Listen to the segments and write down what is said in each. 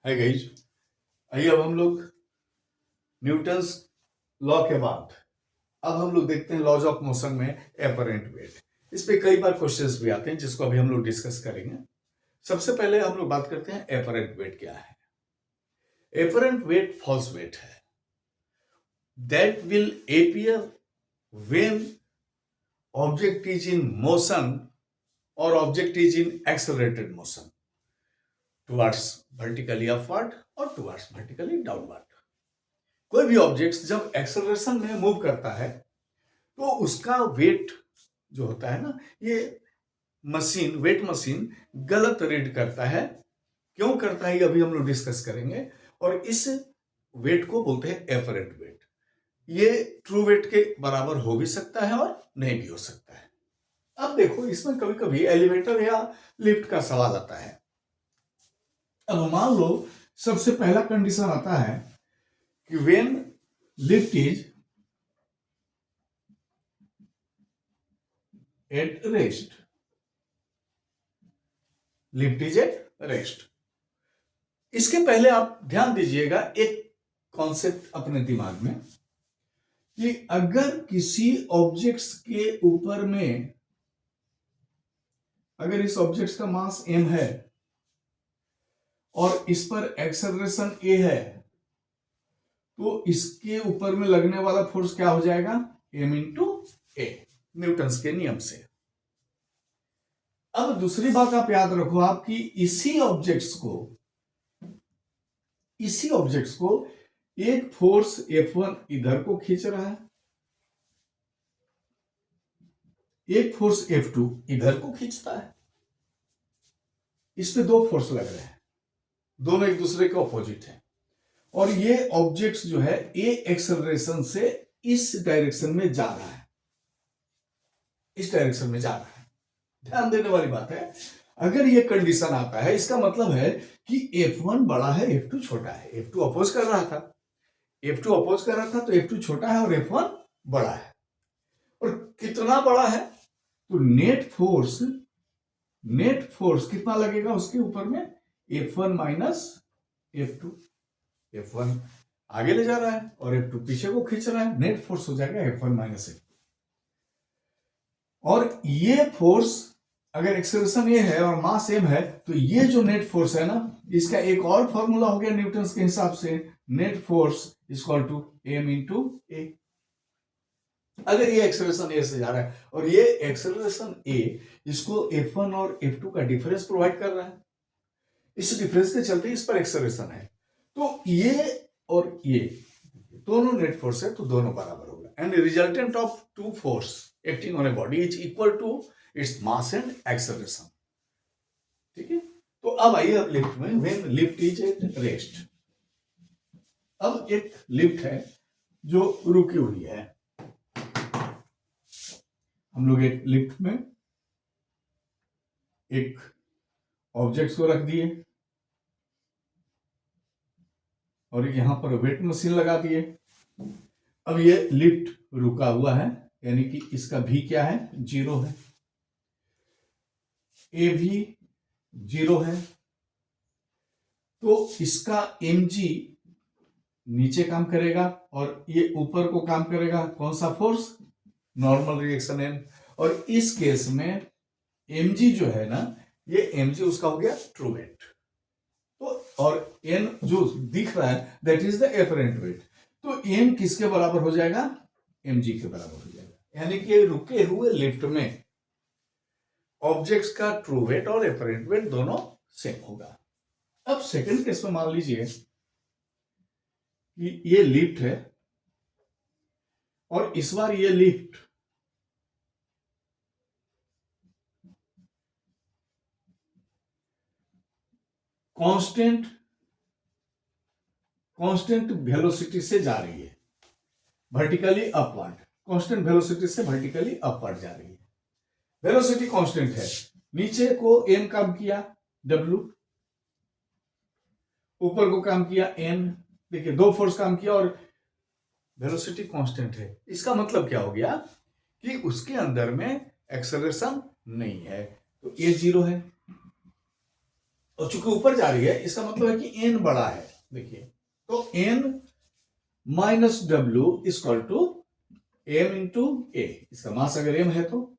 है गाइज। आइए अब हम लोग न्यूटन्स लॉ के बाद अब हम लोग देखते हैं लॉज ऑफ मोशन में एपरेंट वेट। इस पे कई बार क्वेश्चंस भी आते हैं जिसको अभी हम लोग डिस्कस करेंगे। सबसे पहले हम लोग बात करते हैं एपरेंट वेट क्या है। एपरेंट वेट फॉल्स वेट है that will appear when object is in motion or object is in accelerated motion towards vertically upward or towards vertically downward। कोई भी ऑब्जेक्ट जब एक्सेलरेशन में मूव करता है तो उसका वेट जो होता है ना, ये वेट मशीन गलत रीड करता है। क्यों करता है ये अभी हम लोग डिस्कस करेंगे। और इस वेट को बोलते हैं एपरेंट वेट। ये ट्रू वेट के बराबर हो भी सकता है और नहीं भी हो सकता है। अब देखो, इसमें कभी कभी एलिवेटर या लिफ्ट का सवाल आता है। अब मान लो सबसे पहला कंडीशन आता है कि when lift is at rest, lift is at rest. इसके पहले आप ध्यान दीजिएगा एक कॉन्सेप्ट अपने दिमाग में कि अगर किसी ऑब्जेक्ट्स के ऊपर में, अगर इस ऑब्जेक्ट का मास m है और इस पर एक्सेलरेशन a है, तो इसके ऊपर में लगने वाला फोर्स क्या हो जाएगा? m इंटू ए, न्यूटन्स के नियम से। अब दूसरी बात आप याद रखो, आपकी इसी ऑब्जेक्ट्स को एक फोर्स F1 इधर को खींच रहा है, एक फोर्स F2 इधर को खींचता है। इस पे दो फोर्स लग रहे हैं, दोनों एक दूसरे के ऑपोजिट हैं। और ये ऑब्जेक्ट्स जो है ए एक्सेलरेशन से इस डायरेक्शन में जा रहा है, इस डायरेक्शन में जा रहा है। ध्यान देने वाली बात है, अगर ये कंडीशन आता है इसका मतलब है कि F1 बड़ा है, F2 छोटा है। F2 अपोज कर रहा था, तो F2 छोटा है और F1 बड़ा है। और कितना बड़ा है? तो नेट फोर्स कितना लगेगा उसके ऊपर में? F1 minus F2। F1 आगे ले जा रहा है और F2 पीछे को खींच रहा है, नेट फोर्स हो जाएगा F1 माइनस F2। और ये फोर्स, अगर एक्सेलरेशन ये है और मास m है, तो ये जो नेट फोर्स है ना, इसका एक और फॉर्मूला हो गया न्यूटन्स के हिसाब से, net force equal to m into a. अगर ये एक्सेलरेशन ए से जा रहा है और ये एक्सेलरेशन ए इसको F1 और F2 का डिफरेंस प्रोवाइड कर रहा है, इस डिफरेंस के चलते इस पर एक्सेलरेशन है, तो ये और ये दोनों नेट फोर्स है, तो दोनों बराबर होगा। And resultant of two force acting on a body is equal to its mass and acceleration. ठीक है, तो अब आइए अब लिफ्ट में, when lift is at rest. अब एक लिफ्ट है जो रुकी हुई है। हम लोग एक लिफ्ट में एक ऑब्जेक्ट को रख दिए और यहां पर वेट मशीन लगा दिए। अब ये लिफ्ट रुका हुआ है, यानी कि इसका भी क्या है? 0 है, ए भी 0 है, तो इसका mg नीचे काम करेगा और ये ऊपर को काम करेगा। कौन सा फोर्स? Normal reaction N. और इस केस में mg जो है ना, ये mg उसका हो गया ट्रू वेट। तो और n जो दिख रहा है that is the apparent wait. तो m किसके बराबर हो जाएगा? mg के बराबर हो जाएगा। यानी कि रुके हुए लिफ्ट में ऑब्जेक्ट्स का ट्रू वेट और एपरेंट वेट दोनों सेम होगा। अब सेकंड केस में मान लीजिए कि ये लिफ्ट है और इस बार ये लिफ्ट कांस्टेंट वेलोसिटी से जा रही है, वर्टिकली अपवर्ड। कांस्टेंट वेलोसिटी से वर्टिकली अपवर्ड जा रही है, वेलोसिटी कांस्टेंट है। नीचे को m काम किया w, ऊपर को काम किया n। देखिए, दो फोर्स काम किया और वेलोसिटी कांस्टेंट है। इसका मतलब क्या हो गया कि उसके अंदर में एक्सेलरेशन नहीं है, तो ये 0 है। और चूंकि ऊपर जा रही है इसका मतलब है कि एन बड़ा है। देखिए तो N minus W equal to M into a, इसका मास अगर एम है तो,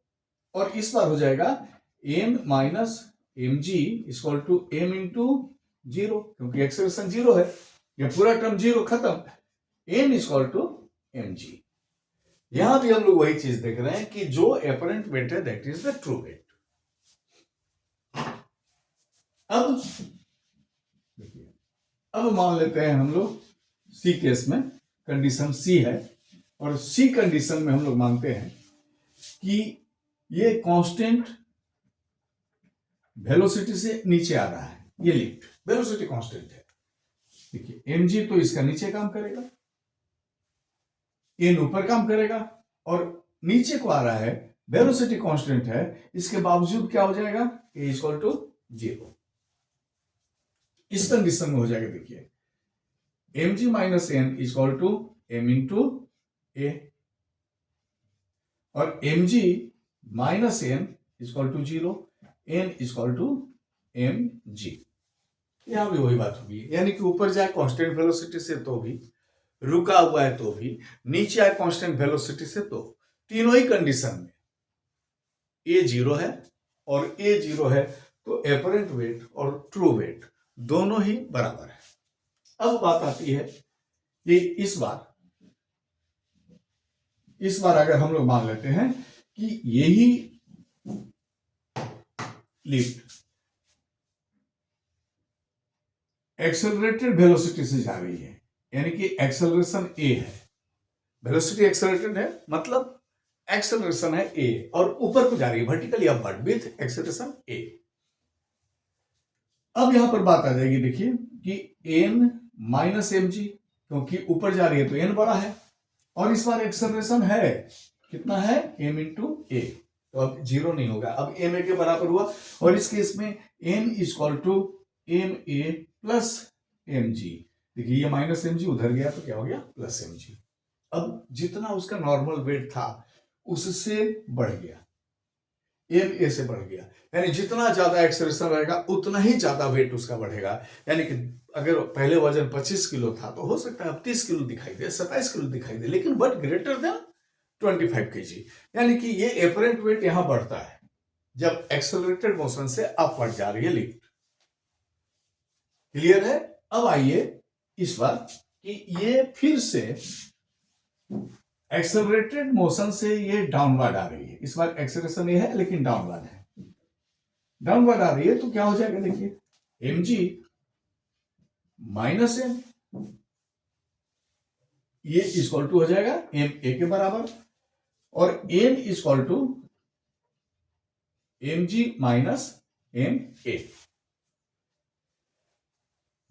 और इस बार हो जाएगा M minus M G equal to M into zero, क्योंकि एक्सेलरेशन जीरो है, ये पूरा टर्म जीरो खत्म, N equal to M G. यहां भी हम लोग वही चीज देख रहे हैं कि जो एपरेंट वेट है that is the true weight. अब देखिए, अब मान लेते हैं हम लोग सी केस में, कंडीशन सी है, और सी कंडीशन में हम लोग मानते हैं कि ये कांस्टेंट वेलोसिटी से नीचे आ रहा है, ये लिफ्ट वेलोसिटी कांस्टेंट है। देखिए एम जी तो इसका नीचे काम करेगा, एन ऊपर काम करेगा, और नीचे को आ रहा है, वेलोसिटी कांस्टेंट है, इसके बावजूद क्या हो जाएगा, ए इक्वल टू जीरो। इस कंडीशन में हो जाएगा, देखिए m g minus N equal to M into a, और m g minus N equal to zero, N equal to M G. यहां भी वही बात होगी, यानी कि ऊपर जाए कांस्टेंट वेलोसिटी से तो भी, रुका हुआ है तो भी, नीचे आए कांस्टेंट वेलोसिटी से तो, तीनों ही कंडीशन में ए जीरो है और ए जीरो है, तो एपरेंट वेट और ट्रू वेट दोनों ही बराबर है। अब बात आती है कि इस बार अगर हम लोग मान लेते हैं कि यही लिफ्ट एक्सेलरेटेड वेलोसिटी से जा रही है, यानी कि एक्सेलरेशन ए है, वेलोसिटी एक्सेलरेटेड है मतलब एक्सेलरेशन है ए, और ऊपर को जा रही है वर्टिकली अपवर्ड विथ एक्सेलरेशन ए। अब यहां पर बात आ जाएगी, देखिए कि एन माइनस एम जी, क्योंकि ऊपर जा रही है तो एन बड़ा है, और इस बार एक्सेलरेशन है कितना है, एम इंटू ए, तो अब जीरो नहीं होगा, अब एम ए के बराबर हुआ, और इस केस में N equal to m a plus m g. देखिए ये माइनस एम जी उधर गया तो क्या हो गया, प्लस एम जी। अब जितना उसका नॉर्मल वेट था उससे बढ़ गया, एम ए से बढ़ गया, यानी जितना ज्यादा एक्सेलरेशन रहेगा उतना ही ज्यादा वेट उसका बढ़ेगा। यानी कि अगर पहले वजन 25 किलो था तो हो सकता है अब 30 किलो दिखाई दे, 27 किलो दिखाई दे, लेकिन बट ग्रेटर देन 25 kg, यानी कि ये एपरेंट वेट यहां बढ़ता है जब एक्सेलरेटेड मोशन से अपवर्ड जा रही है लिफ्ट। क्लियर है? अब आइए इस बार कि ये फिर से एक्सेलरेटेड मोशन से ये डाउनवर्ड आ रही है, इस बार एक्सेलरेशन ये है लेकिन डाउनवर्ड है, डाउनवर्ड आ रही है, तो क्या हो जाएगा, देखिए एम जी माइनस एम, ये इक्वल टू हो जाएगा एम ए के बराबर, और N equal to M g minus m a.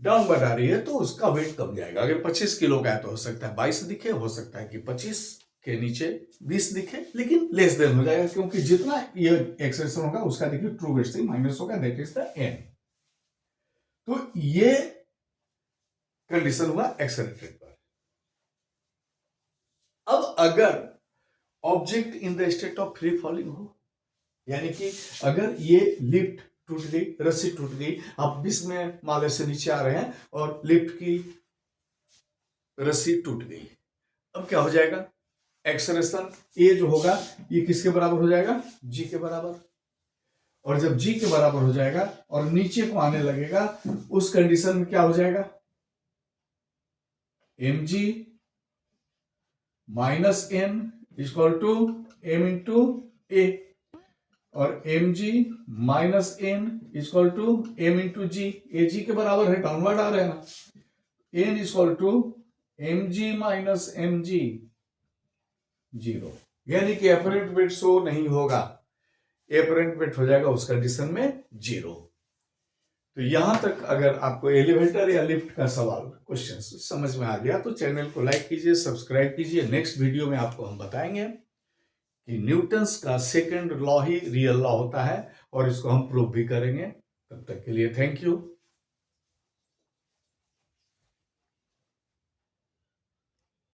Downward आ रही है तो उसका वेट कम जाएगा, अगर 25 किलो का है तो हो सकता है 22 दिखे, हो सकता है कि 25 के नीचे 20 दिखे, लेकिन लेस देन हो जाएगा, क्योंकि जितना ये एक्सेलरेशन होगा उसका देखिए ट्रू वेट से माइनस होगा, दैट इज द एन। तो ये कंडीशन हुआ एक्सेलरेटेड पर। अब अगर object in the state of free falling हो, यानी कि अगर ये लिफ्ट टूट गई, रस्सी टूट गई, आप 20 में माले से नीचे आ रहे हैं और लिफ्ट की रस्सी टूट गई, अब क्या हो जाएगा, एक्सेलरेशन ए जो होगा ये किसके बराबर हो जाएगा, जी के बराबर, और जब जी के बराबर हो जाएगा और नीचे को आने लगेगा, उस कंडीशन में क्या हो जाएगा, m g minus N equal to M into a, और m g minus N equal to M into g, a g के बराबर है, डाउनवर्ड आ रहे हैं ना, N equal to M g minus M g, zero, यानी कि एपरेंट वेट शो नहीं होगा, एपरेंट वेट हो जाएगा उस कंडीशन में जीरो। तो यहां तक अगर आपको एलिवेटर या लिफ्ट का सवाल क्वेश्चन समझ में आ गया तो चैनल को लाइक कीजिए, सब्सक्राइब कीजिए। नेक्स्ट वीडियो में आपको हम बताएंगे कि न्यूटन्स का सेकंड लॉ ही रियल लॉ होता है, और इसको हम प्रूव भी करेंगे। तब तक के लिए थैंक यू।